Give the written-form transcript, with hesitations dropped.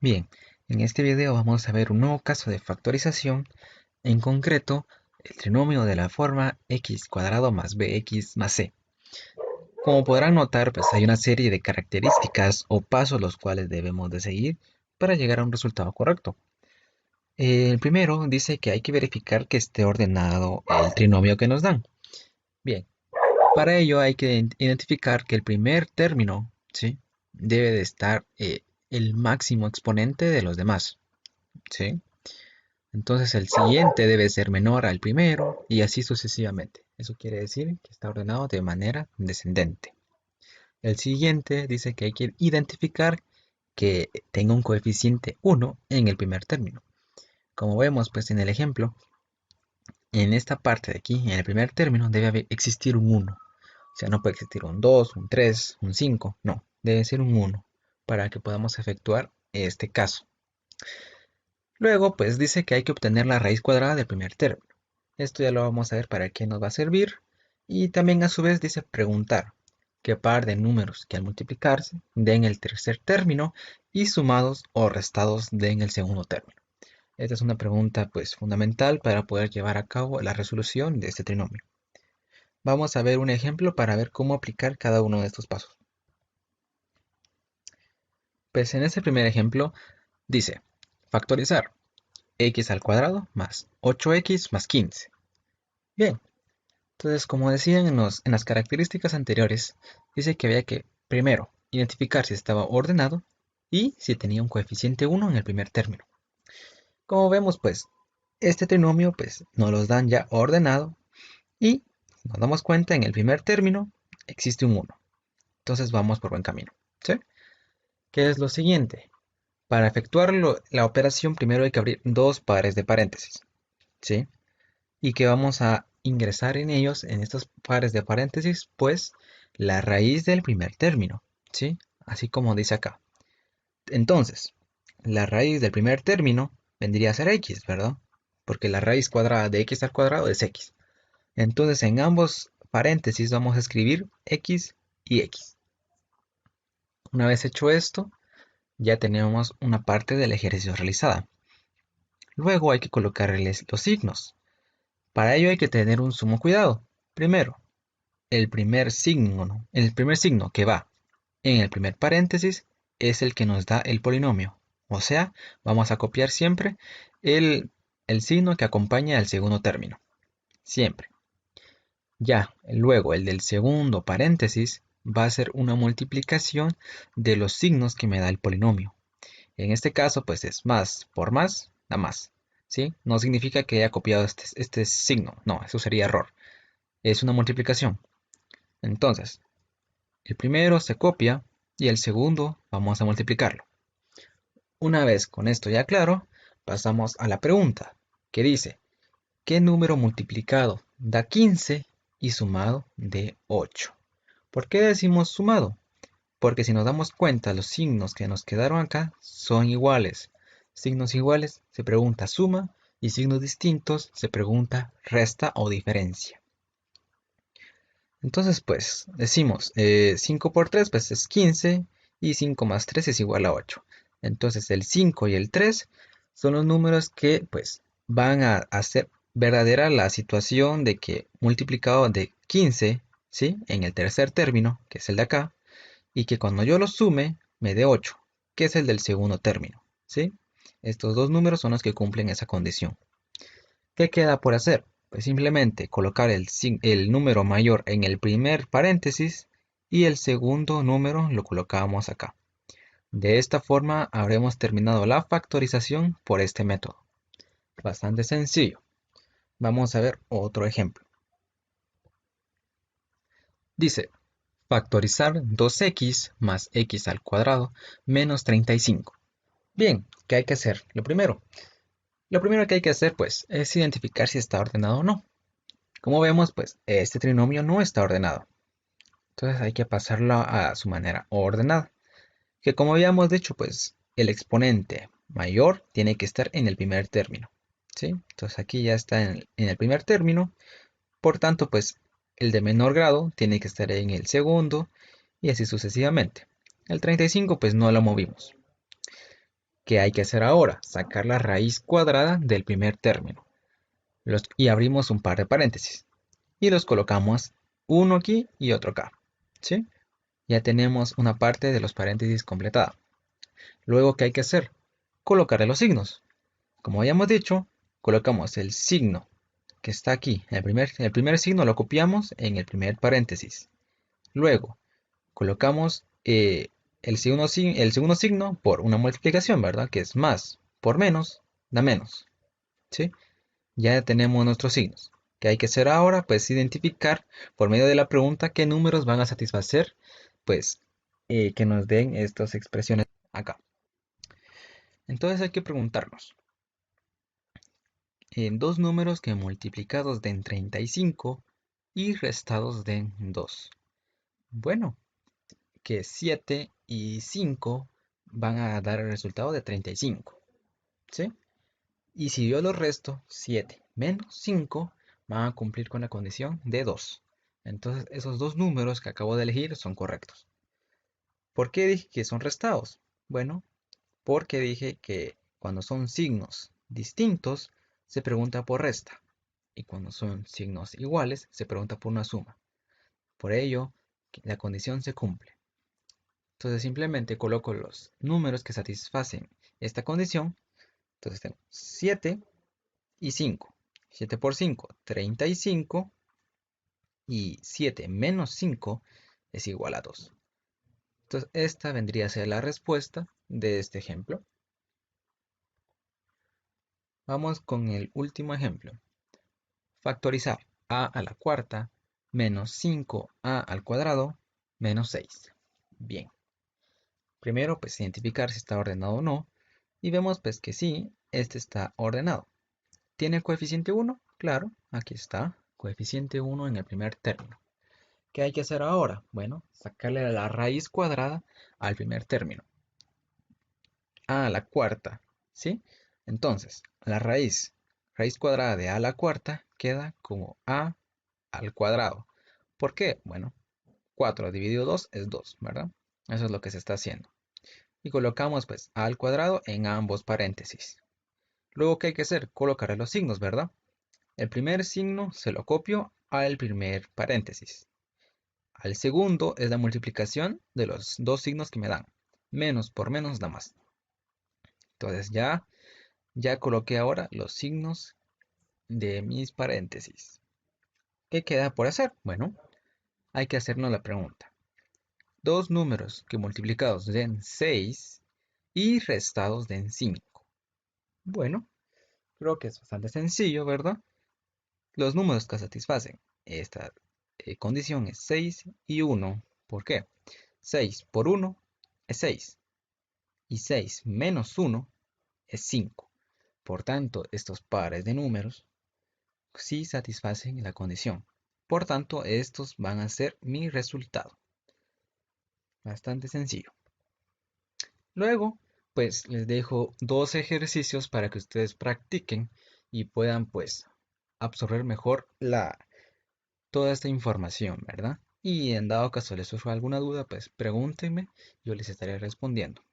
Bien, en este video vamos a ver un nuevo caso de factorización, en concreto el trinomio de la forma x cuadrado más bx más c. Como podrán notar, pues hay una serie de características o pasos los cuales debemos de seguir para llegar a un resultado correcto. El primero dice que hay que verificar que esté ordenado el trinomio que nos dan. Bien, para ello hay que identificar que el primer término, ¿sí?, debe de estar el máximo exponente de los demás, ¿sí? Entonces el siguiente debe ser menor al primero y así sucesivamente. Eso quiere decir que está ordenado de manera descendente. El siguiente dice que hay que identificar que tenga un coeficiente 1 en el primer término. Como vemos pues en el ejemplo, en esta parte de aquí, en el primer término, debe existir un 1. O sea, no puede existir un 2, un 3, un 5. No, debe ser un 1 para que podamos efectuar este caso. Luego, pues dice que hay que obtener la raíz cuadrada del primer término. Esto ya lo vamos a ver para qué nos va a servir. Y también a su vez dice preguntar qué par de números que al multiplicarse den el tercer término y sumados o restados den el segundo término. Esta es una pregunta pues fundamental para poder llevar a cabo la resolución de este trinomio. Vamos a ver un ejemplo para ver cómo aplicar cada uno de estos pasos. Pues en este primer ejemplo dice factorizar x al cuadrado más 8x más 15. Bien, entonces como decían en las características anteriores, dice que había que primero identificar si estaba ordenado y si tenía un coeficiente 1 en el primer término. Como vemos pues, este trinomio pues nos los dan ya ordenado y nos damos cuenta en el primer término existe un 1. Entonces vamos por buen camino, ¿sí? ¿Qué es lo siguiente? Para efectuar la operación primero hay que abrir dos pares de paréntesis, ¿sí? Y que vamos a ingresar en ellos, en estos pares de paréntesis, pues la raíz del primer término, ¿sí? Así como dice acá. Entonces, la raíz del primer término vendría a ser x, ¿verdad? Porque la raíz cuadrada de x al cuadrado es x. Entonces, en ambos paréntesis vamos a escribir x y x. Una vez hecho esto, ya tenemos una parte del ejercicio realizada. Luego hay que colocarles los signos. Para ello hay que tener un sumo cuidado. Primero, el primer signo que va en el primer paréntesis es el que nos da el polinomio. O sea, vamos a copiar siempre el, el signo que acompaña al segundo término. Siempre. Ya, luego el del segundo paréntesis va a ser una multiplicación de los signos que me da el polinomio. En este caso, pues es más por más, da más. ¿Sí? No significa que haya copiado este signo. No, eso sería error. Es una multiplicación. Entonces, el primero se copia y el segundo vamos a multiplicarlo. Una vez con esto ya claro, pasamos a la pregunta, que dice, ¿qué número multiplicado da 15 y sumado de 8? ¿Por qué decimos sumado? Porque si nos damos cuenta, los signos que nos quedaron acá son iguales. Signos iguales se pregunta suma y signos distintos se pregunta resta o diferencia. Entonces, pues, decimos 5 por 3 pues, es 15 y 5 más 3 es igual a 8. Entonces, el 5 y el 3 son los números que, pues, van a hacer verdadera la situación de que multiplicado de 15, ¿sí? En el tercer término, que es el de acá, y que cuando yo los sume, me dé 8, que es el del segundo término, ¿sí? Estos dos números son los que cumplen esa condición. ¿Qué queda por hacer? Pues simplemente colocar el número mayor en el primer paréntesis y el segundo número lo colocamos acá. De esta forma habremos terminado la factorización por este método. Bastante sencillo. Vamos a ver otro ejemplo. Dice, factorizar 2x más x al cuadrado menos 35. Bien, ¿qué hay que hacer? Lo primero que hay que hacer pues es identificar si está ordenado o no. Como vemos, pues este trinomio no está ordenado. Entonces hay que pasarlo a su manera ordenada. Que como habíamos dicho, pues el exponente mayor tiene que estar en el primer término. ¿Sí? Entonces aquí ya está en el primer término. Por tanto, pues el de menor grado tiene que estar en el segundo y así sucesivamente. El 35 pues no lo movimos. ¿Qué hay que hacer ahora? Sacar la raíz cuadrada del primer término. Y abrimos un par de paréntesis. Y los colocamos uno aquí y otro acá. ¿Sí? Ya tenemos una parte de los paréntesis completada. Luego, ¿qué hay que hacer? Colocarle los signos. Como habíamos dicho, colocamos el signo que está aquí. El primer signo lo copiamos en el primer paréntesis. Luego, colocamos el segundo signo por una multiplicación, ¿verdad? Que es más por menos, da menos. ¿Sí? Ya tenemos nuestros signos. ¿Qué hay que hacer ahora? Pues identificar por medio de la pregunta qué números van a satisfacer, pues, que nos den estas expresiones acá. Entonces hay que preguntarnos, en dos números que multiplicados den 35 y restados den 2. Bueno, que 7 y 5 van a dar el resultado de 35, ¿sí? Y si yo los resto, 7 menos 5 van a cumplir con la condición de 2. Entonces esos dos números que acabo de elegir son correctos. ¿Por qué dije que son restados? Bueno, porque dije que cuando son signos distintos se pregunta por resta y cuando son signos iguales se pregunta por una suma. Por ello, la condición se cumple. Entonces simplemente coloco los números que satisfacen esta condición. Entonces tengo 7 y 5. 7 por 5, 35. Y 7 menos 5 es igual a 2. Entonces esta vendría a ser la respuesta de este ejemplo. Vamos con el último ejemplo. Factorizar a la cuarta menos 5a al cuadrado menos 6. Bien. Primero, pues identificar si está ordenado o no. Y vemos pues que sí, este está ordenado. ¿Tiene coeficiente 1? Claro, aquí está. Coeficiente 1 en el primer término. ¿Qué hay que hacer ahora? Bueno, sacarle la raíz cuadrada al primer término. A la cuarta, ¿sí? Entonces, la raíz cuadrada de a la cuarta queda como a al cuadrado. ¿Por qué? Bueno, 4 dividido 2 es 2, ¿verdad? Eso es lo que se está haciendo. Y colocamos pues a al cuadrado en ambos paréntesis. Luego, ¿qué hay que hacer? Colocar los signos, ¿verdad? El primer signo se lo copio al primer paréntesis. Al segundo es la multiplicación de los dos signos que me dan. Menos por menos da más. Entonces ya coloqué ahora los signos de mis paréntesis. ¿Qué queda por hacer? Bueno, hay que hacernos la pregunta. Dos números que multiplicados den 6 y restados den 5. Bueno, creo que es bastante sencillo, ¿verdad? Los números que satisfacen esta condición es 6 y 1. ¿Por qué? 6 por 1 es 6 y 6 menos 1 es 5. Por tanto, estos pares de números sí satisfacen la condición. Por tanto, estos van a ser mi resultado. Bastante sencillo. Luego, pues les dejo dos ejercicios para que ustedes practiquen y puedan pues absorber mejor toda esta información, ¿verdad? Y en dado caso les surja alguna duda, pues pregúntenme, yo les estaré respondiendo.